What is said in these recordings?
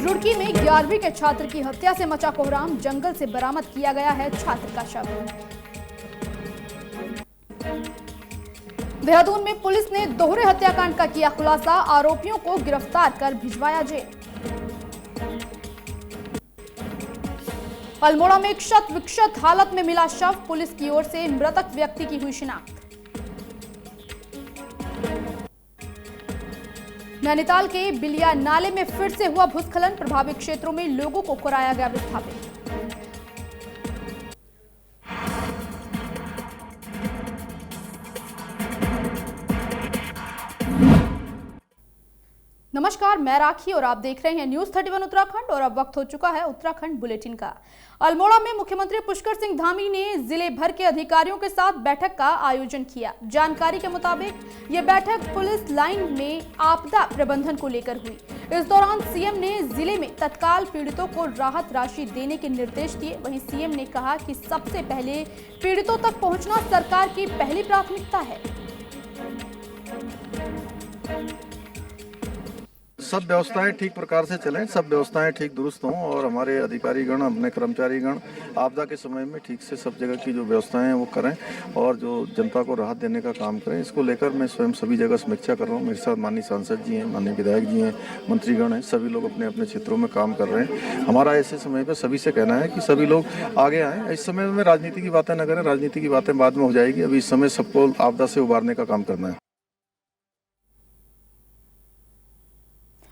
रुड़की में 11वीं के छात्र की हत्या से मचा कोहराम, जंगल से बरामद किया गया है छात्र का शव। देहरादून में पुलिस ने दोहरे हत्याकांड का किया खुलासा, आरोपियों को गिरफ्तार कर भिजवाया जेल। अल्मोड़ा में क्षत विक्षत हालत में मिला शव, पुलिस की ओर से मृतक व्यक्ति की हुई शिनाख्त। नैनीताल के बिलिया नाले में फिर से हुआ भूस्खलन, प्रभावित क्षेत्रों में लोगों को कराया गया विस्थापित। नमस्कार, मैं राखी और आप देख रहे हैं न्यूज 31 उत्तराखंड और अब वक्त हो चुका है उत्तराखंड बुलेटिन का। अल्मोड़ा में मुख्यमंत्री पुष्कर सिंह धामी ने जिले भर के अधिकारियों के साथ बैठक का आयोजन किया। जानकारी के मुताबिक ये बैठक पुलिस लाइन में आपदा प्रबंधन को लेकर हुई। इस दौरान सीएम ने जिले में तत्काल पीड़ितों को राहत राशि देने के निर्देश दिए। वहीं सीएम ने कहा कि सबसे पहले पीड़ितों तक पहुंचना सरकार की पहली प्राथमिकता है। सब व्यवस्थाएं ठीक प्रकार से चलें, सब व्यवस्थाएं ठीक दुरुस्त हों और हमारे अधिकारीगण, अपने कर्मचारीगण आपदा के समय में ठीक से सब जगह की जो व्यवस्थाएं हैं वो करें और जो जनता को राहत देने का काम करें। इसको लेकर मैं स्वयं सभी जगह समीक्षा कर रहा हूं। मेरे साथ माननीय सांसद जी हैं, माननीय विधायक जी हैं, मंत्रीगण हैं, सभी लोग अपने अपने क्षेत्रों में काम कर रहे हैं। हमारा ऐसे समय पर सभी से कहना है कि सभी लोग आगे आएँ। इस समय में राजनीति की बातें न करें, राजनीति की बातें बाद में हो जाएगी। अभी इस समय सबको आपदा से उबारने का काम करना है।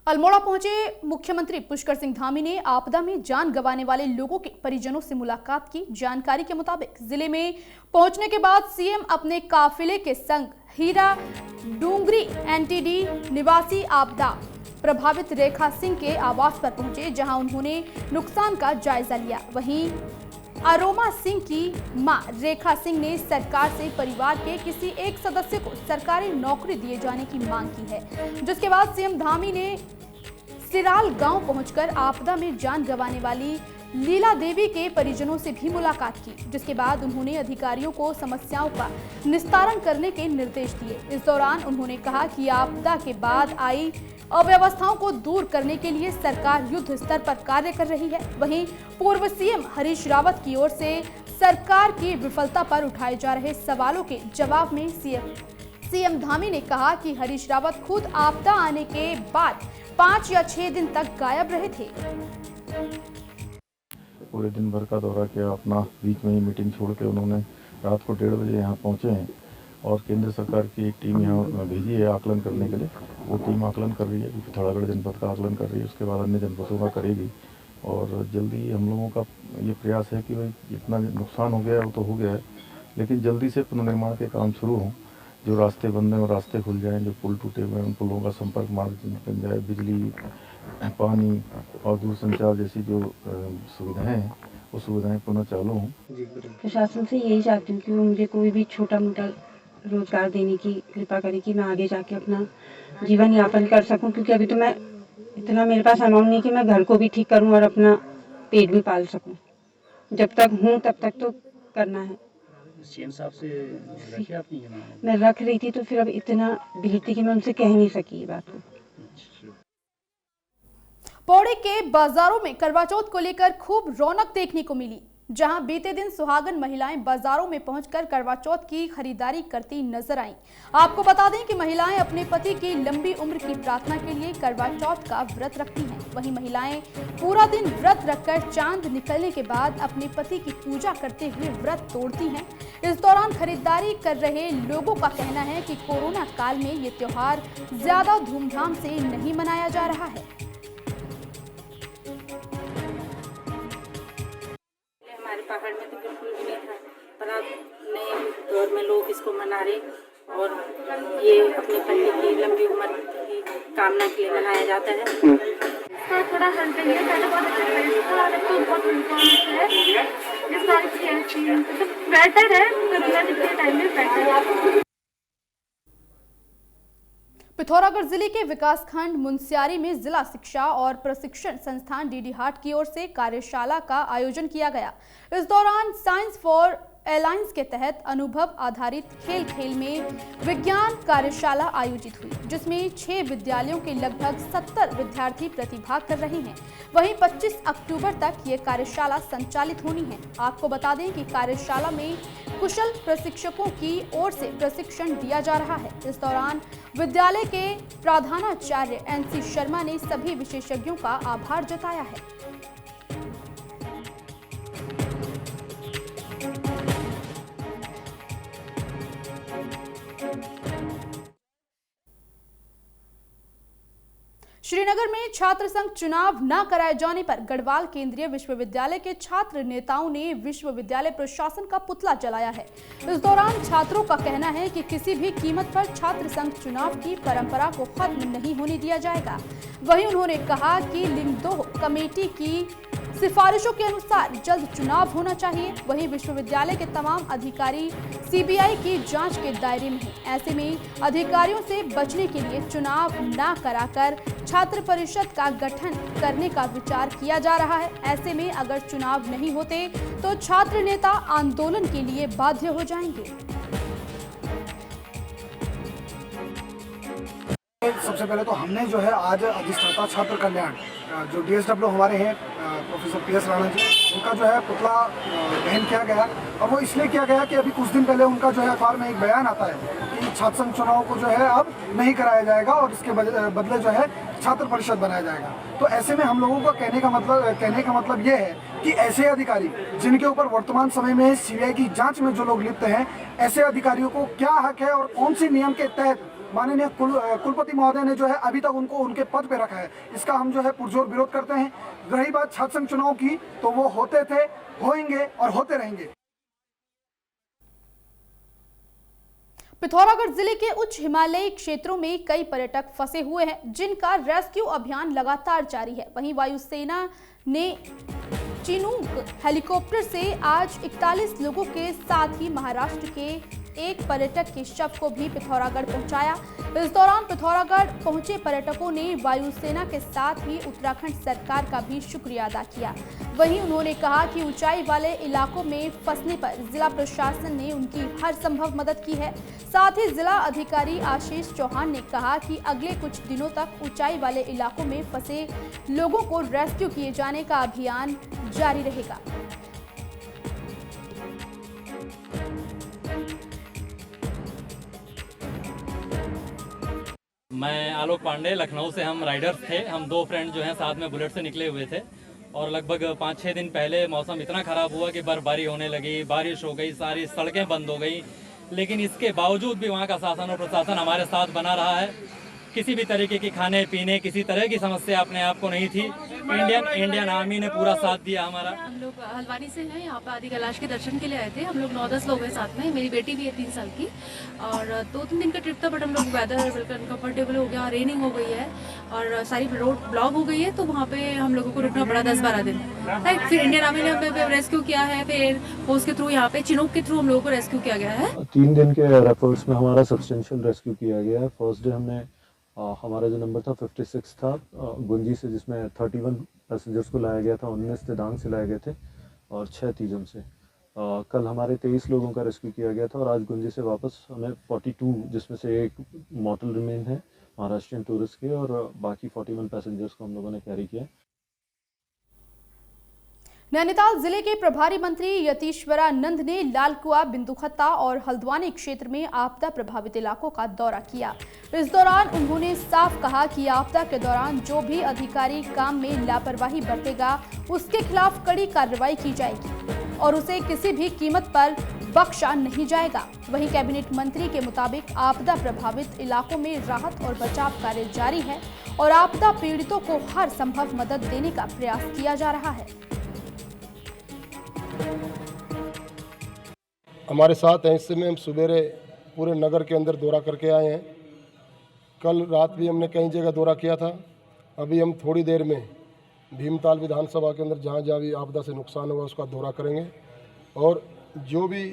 अल्मोड़ा पहुंचे मुख्यमंत्री पुष्कर सिंह धामी ने आपदा में जान गंवाने वाले लोगों के परिजनों से मुलाकात की। जानकारी के मुताबिक जिले में पहुंचने के बाद सीएम अपने काफिले के संग हीरा डूंगरी एनटीडी निवासी आपदा प्रभावित रेखा सिंह के आवास पर पहुंचे, जहां उन्होंने नुकसान का जायजा लिया। वहीं अरोमा सिंह की मां रेखा सिंह ने सरकार से परिवार के किसी एक सदस्य को सरकारी नौकरी दिए जाने की मांग की है, जिसके बाद सीएम धामी ने सिराल गांव पहुंचकर आपदा में जान गंवाने वाली लीला देवी के परिजनों से भी मुलाकात की, जिसके बाद उन्होंने अधिकारियों को समस्याओं का निस्तारण करने के निर्देश दिए। इस दौरान उन्होंने कहा कि आपदा के बाद आई अव्यवस्थाओं को दूर करने के लिए सरकार युद्ध स्तर पर कार्य कर रही है। वहीं पूर्व सीएम हरीश रावत की ओर से सरकार की विफलता पर उठाए जा रहे सवालों के जवाब में सीएम धामी ने कहा कि हरीश रावत खुद आपदा आने के बाद 5 या 6 दिन तक गायब रहे थे। पूरे दिन भर का दौरा किया, अपना बीच में ही मीटिंग छोड़ के उन्होंने रात को 1:30 बजे यहाँ पहुँचे हैं और केंद्र सरकार की एक टीम यहाँ भेजी है आकलन करने के लिए। वो टीम आकलन कर रही है, पिथौरागढ़ जनपद का आकलन कर रही है, उसके बाद अन्य जनपदों का करेगी और जल्दी हम लोगों का ये प्रयास है कि भाई जितना नुकसान हो गया है वो तो हो गया है, लेकिन जल्दी से पुनर्निर्माण के काम शुरू हों। जो रास्ते बंद हैं वो रास्ते खुल जाएँ, जो पुल टूटे हुए हैं उन पुलों का संपर्क मार्ग बन जाए, बिजली, पानी और दूरसंचार जैसी जो सुविधाएं हैं वो सुविधाएं पुनः चालू हों। प्रशासन से यही चाहती हूँ कि वो मुझे कोई भी छोटा मोटा रोजगार देने की कृपा करे कि मैं आगे जाके अपना जीवन यापन कर सकूं, क्योंकि अभी तो मैं इतना मेरे पास अमाउंट नहीं कि मैं घर को भी ठीक करूं और अपना पेट भी पाल सकूं। जब तक हूं तब तक तो करना है। सीएम साहब से रखी आपने? मैं रख रही थी तो फिर अब इतना भीड़ थी कि मैं उनसे कह नहीं सकी ये बात को। पौड़ी के बाजारों में करवा चौथ को लेकर खूब रौनक देखने को मिली, जहां बीते दिन सुहागन महिलाएं बाजारों में पहुंचकर करवा चौथ की खरीदारी करती नजर आईं। आपको बता दें कि महिलाएं अपने पति की लंबी उम्र की प्रार्थना के लिए करवा चौथ का व्रत रखती हैं। वहीं महिलाएं पूरा दिन व्रत रखकर चांद निकलने के बाद अपने पति की पूजा करते हुए व्रत तोड़ती हैं। इस दौरान खरीदारी कर रहे लोगों का कहना है कि कोरोना काल में ये त्योहार ज्यादा धूमधाम से नहीं मनाया जा रहा है। पहाड़ में तो बिल्कुल भी नहीं था, पर अब नए दौर में लोग इसको मना रहे और ये अपने पति की लंबी उम्र की कामना के लिए मनाया जाता है। थोड़ा हल्का ही है, पहले बहुत अच्छा है, तो बहुत है, इस बार बेटर है, कोरोना के टाइम में बेटर है। पिथौरागढ़ जिले के विकासखंड मुनस्यारी में जिला शिक्षा और प्रशिक्षण संस्थान डीडी हाट की ओर से कार्यशाला का आयोजन किया गया। इस दौरान साइंस फॉर एलायंस के तहत अनुभव आधारित खेल खेल में विज्ञान कार्यशाला आयोजित हुई, जिसमें 6 विद्यालयों के लगभग 70 विद्यार्थी प्रतिभाग कर रहे हैं। वहीं 25 अक्टूबर तक ये कार्यशाला संचालित होनी है। आपको बता दें कि कार्यशाला में कुशल प्रशिक्षकों की ओर से प्रशिक्षण दिया जा रहा है। इस दौरान विद्यालय के प्रधानाचार्य NC शर्मा ने सभी विशेषज्ञों का आभार जताया है। श्रीनगर में छात्र संघ चुनाव न कराए जाने पर गढ़वाल केंद्रीय विश्वविद्यालय के छात्र नेताओं ने विश्वविद्यालय प्रशासन का पुतला जलाया है। इस दौरान छात्रों का कहना है कि किसी भी कीमत पर छात्र संघ चुनाव की परंपरा को खत्म नहीं होने दिया जाएगा। वहीं उन्होंने कहा कि लिंगदोह कमेटी की सिफारिशों के अनुसार जल्द चुनाव होना चाहिए। वहीं विश्वविद्यालय के तमाम अधिकारी CBI की जांच के दायरे में हैं। ऐसे में अधिकारियों से बचने के लिए चुनाव न कराकर छात्र परिषद का गठन करने का विचार किया जा रहा है। ऐसे में अगर चुनाव नहीं होते तो छात्र नेता आंदोलन के लिए बाध्य हो जाएंगे। सबसे पहले तो हमने जो है आज अधिष्ठाता छात्र कल्याण जो DSW हमारे हैं प्रोफेसर PS राणा जी, उनका जो है पुतला दहन किया गया। और वो इसलिए किया गया कि अभी कुछ दिन पहले उनका जो है अखबार में एक बयान आता है कि छात्र संघ चुनाव को जो है अब नहीं कराया जाएगा और इसके बदले जो है छात्र परिषद बनाया जाएगा। तो ऐसे में हम लोगों को कहने का मतलब ये है कि ऐसे अधिकारी जिनके ऊपर वर्तमान समय में CBI की जाँच में जो लोग लिप्त हैं, ऐसे अधिकारियों को क्या हक है और कौन सी नियम के तहत माननीय कुलपति महोदय ने जो है अभी तक उनको उनके पद पे रखा है, इसका हम जो है पुरजोर विरोध करते हैं। रही बात छात्र संघ चुनाव की, तो वो होते थे, होंगे और होते रहेंगे। पिथौरागढ़ जिले के उच्च हिमालयी क्षेत्रों में कई पर्यटक फंसे हुए हैं, जिनका रेस्क्यू अभियान लगातार जारी है। वहीं वायुसेना ने चिनूक हेलीकॉप्टर से आज 41 लोगों के साथ ही महाराष्ट्र के एक पर्यटक के शव को भी पिथौरागढ़ पहुंचाया। इस दौरान पिथौरागढ़ पहुंचे पर्यटकों ने वायुसेना के साथ ही उत्तराखंड सरकार का भी शुक्रिया अदा किया। वहीं उन्होंने कहा कि ऊंचाई वाले इलाकों में फंसने पर जिला प्रशासन ने उनकी हर संभव मदद की है। साथ ही जिला अधिकारी आशीष चौहान ने कहा कि अगले कुछ दिनों तक ऊंचाई वाले इलाकों में फंसे लोगों को रेस्क्यू किए जाने का अभियान जारी रहेगा। मैं आलोक पांडे, लखनऊ से हम राइडर्स थे। हम 2 फ्रेंड जो हैं साथ में बुलेट से निकले हुए थे और लगभग 5-6 दिन पहले मौसम इतना ख़राब हुआ कि बर्फबारी होने लगी, बारिश हो गई, सारी सड़कें बंद हो गई। लेकिन इसके बावजूद भी वहाँ का शासन और प्रशासन हमारे साथ बना रहा है। किसी भी तरीके की खाने पीने किसी तरह की समस्या अपने आप को नहीं थी। इंडियन आर्मी ने पूरा साथ दिया हमारा। हम लोग हल्द्वानी से हैं, यहाँ पर आदि कैलाश के दर्शन के लिए आए थे। हम लोग 9-10 लोग हैं साथ में। मेरी बेटी भी है 3 साल की और 2-3 दिन का ट्रिप था, बट हम लोग वेदर बिल्कुल कंफर्टेबल हो गया। रेनिंग हो गई है और सारी रोड ब्लॉक हो गई है, तो वहाँ पे हम लोगों को रुकना पड़ा 10-12 दिन। फिर इंडियन आर्मी ने हमें रेस्क्यू किया है, फिर फोर्स के थ्रू यहाँ पे चिनूक के थ्रू हम लोगों को रेस्क्यू किया गया है। 3 दिन के एफर्ट्स में हमारा सब्सटेंशियल रेस्क्यू किया गया है। फर्स्ट डे हमने हमारा जो नंबर था 56 था गुंजी से, जिसमें 31 पैसेंजर्स को लाया गया था। 19 तेदांग से लाए गए थे और 6 तीजम से। कल हमारे 23 लोगों का रेस्क्यू किया गया था और आज गुंजी से वापस हमें 42, जिसमें से एक मॉर्टल रिमेन है महाराष्ट्रियन टूरिस्ट के, और बाकी 41 पैसेंजर्स को हम लोगों ने कैरी किया। नैनीताल जिले के प्रभारी मंत्री यतीश्वरानंद ने लालकुआ, बिंदुखत्ता और हल्द्वानी क्षेत्र में आपदा प्रभावित इलाकों का दौरा किया। इस दौरान उन्होंने साफ कहा कि आपदा के दौरान जो भी अधिकारी काम में लापरवाही बरतेगा उसके खिलाफ कड़ी कार्रवाई की जाएगी और उसे किसी भी कीमत पर बख्शा नहीं जाएगा। वहीं कैबिनेट मंत्री के मुताबिक आपदा प्रभावित इलाकों में राहत और बचाव कार्य जारी है और आपदा पीड़ितों को हर संभव मदद देने का प्रयास किया जा रहा है। हमारे साथ हैं इस समय। हम सुबेरे पूरे नगर के अंदर दौरा करके आए हैं। कल रात भी हमने कई जगह दौरा किया था। अभी हम थोड़ी देर में भीमताल विधानसभा के अंदर जहाँ जहाँ भी आपदा से नुकसान हुआ उसका दौरा करेंगे और जो भी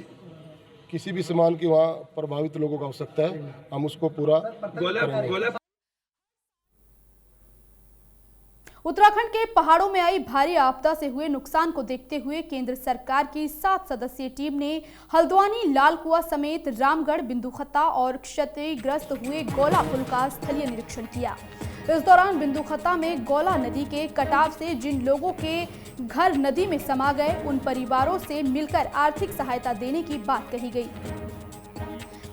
किसी भी सामान की वहाँ प्रभावित लोगों को आवश्यकता है हम उसको पूरा करेंगे। उत्तराखंड के पहाड़ों में आई भारी आपदा से हुए नुकसान को देखते हुए केंद्र सरकार की 7 सदस्यीय टीम ने हल्द्वानी, लालकुआ समेत रामगढ़, बिंदुखत्ता और क्षतिग्रस्त हुए गौला पुल का स्थलीय निरीक्षण किया। इस दौरान बिंदुखत्ता में गौला नदी के कटाव से जिन लोगों के घर नदी में समा गए, उन परिवारों से मिलकर आर्थिक सहायता देने की बात कही गई।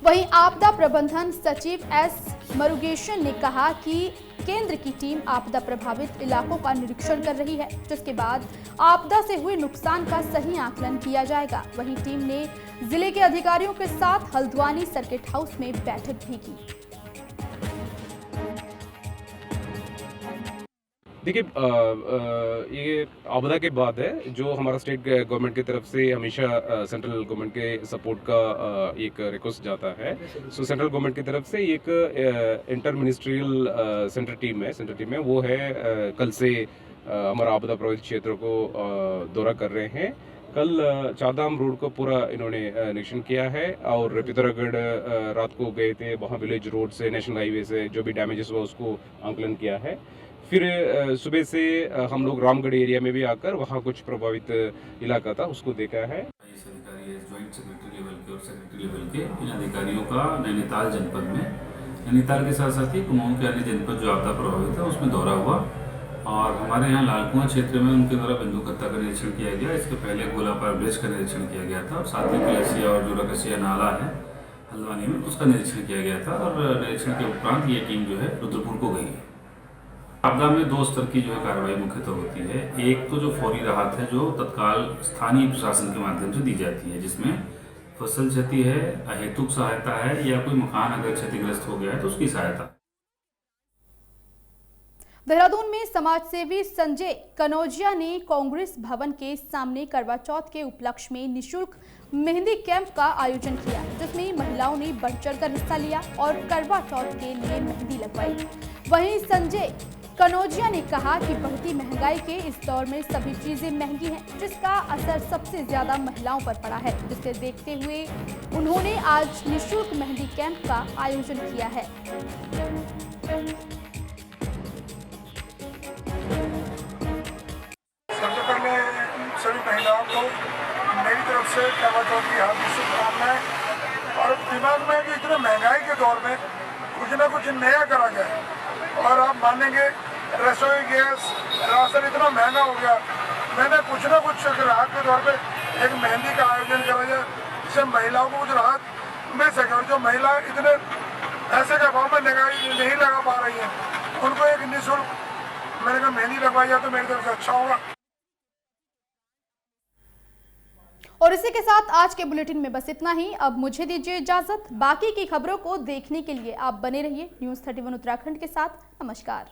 वहीं आपदा प्रबंधन सचिव एस मरुगेशन ने कहा कि केंद्र की टीम आपदा प्रभावित इलाकों का निरीक्षण कर रही है, जिसके बाद आपदा से हुए नुकसान का सही आकलन किया जाएगा। वहीं टीम ने जिले के अधिकारियों के साथ हल्द्वानी सर्किट हाउस में बैठक भी की। देखिए, ये आपदा के बाद है जो हमारा स्टेट गवर्नमेंट की तरफ से हमेशा सेंट्रल गवर्नमेंट के सपोर्ट का एक रिक्वेस्ट जाता है। सो सेंट्रल गवर्नमेंट की तरफ से एक इंटर मिनिस्ट्रियल सेंटर टीम है वो है कल से हमारा आपदा प्रभावित क्षेत्रों को दौरा कर रहे हैं। कल चारधाम रोड को पूरा इन्होंने निरीक्षण किया है और पिथौरागढ़ रात को गए थे, वहाँ विलेज रोड से, नेशनल हाईवे से जो भी डैमेजेस हुआ उसको आंकलन किया है। फिर सुबह से हम लोग रामगढ़ एरिया में भी आकर वहाँ कुछ प्रभावित इलाका था उसको देखा है। इस अधिकारी ज्वाइंट सेक्रेटरी लेवल के और सेक्रेटरी लेवल के इन अधिकारियों का नैनीताल जनपद में, नैनीताल के साथ साथ ही कुमाऊं के अन्य जनपद जो आपदा प्रभावित है उसमें दौरा हुआ और हमारे यहाँ लालकुआं क्षेत्र में उनके द्वारा बिंदुखत्ता का निरीक्षण किया गया। इसके पहले गोलापार ब्रिज का निरीक्षण किया गया था और साथ में कलसिया और जोराकसिया नाला है हल्द्वानी में, उसका निरीक्षण किया गया था और निरीक्षण के उपरांत ये टीम जो है रुद्रपुर को गई है। आपदा में 2 स्तर की जो है कार्रवाई मुख्यतः होती है। एक तो जो फौरी राहत है जो तत्काल स्थानीय प्रशासन के माध्यम से दी जाती है, जिसमें फसल क्षति है, अहेतुक सहायता है या कोई मकान अगर क्षतिग्रस्त हो गया है तो उसकी सहायता। देहरादून में समाजसेवी संजय कनौजिया ने कांग्रेस भवन के सामने करवा चौथ के उपलक्ष्य में निःशुल्क मेहंदी कैंप का आयोजन किया, जिसमें महिलाओं ने बढ़ चढ़कर हिस्सा लिया और करवा चौथ के लिए मेहंदी लगवाई। वहीं संजय कनौजिया ने कहा कि बढ़ती महंगाई के इस दौर में सभी चीजें महंगी हैं, जिसका असर सबसे ज्यादा महिलाओं पर पड़ा है, जिसे देखते हुए उन्होंने आज निःशुल्क मेहंदी कैंप का आयोजन किया है। सबसे पहले सभी महिलाओं को मेरी तरफ से करवा चौथ की हार्दिक शुभकामनाएं। और दिमाग में कि इतने महंगाई के दौर में कुछ ना कुछ नया करा जाए, और आप मानेंगे रसोई गैस, राशन इतना महंगा हो गया। मैंने कुछ ना कुछ राहत के तौर पे एक मेहंदी का आयोजन करा जाए, जिससे महिलाओं को कुछ राहत मिल सके। और जो महिला इतने ऐसे के भाव में नहीं लगा पा रही है, उनको एक निःशुल्क मैंने कहा मेहंदी लगवाई जाए तो मेरी तरफ से अच्छा होगा। और इसी के साथ आज के बुलेटिन में बस इतना ही। अब मुझे दीजिए इजाजत। बाकी की खबरों को देखने के लिए आप बने रहिए न्यूज़ 31 उत्तराखंड के साथ। नमस्कार।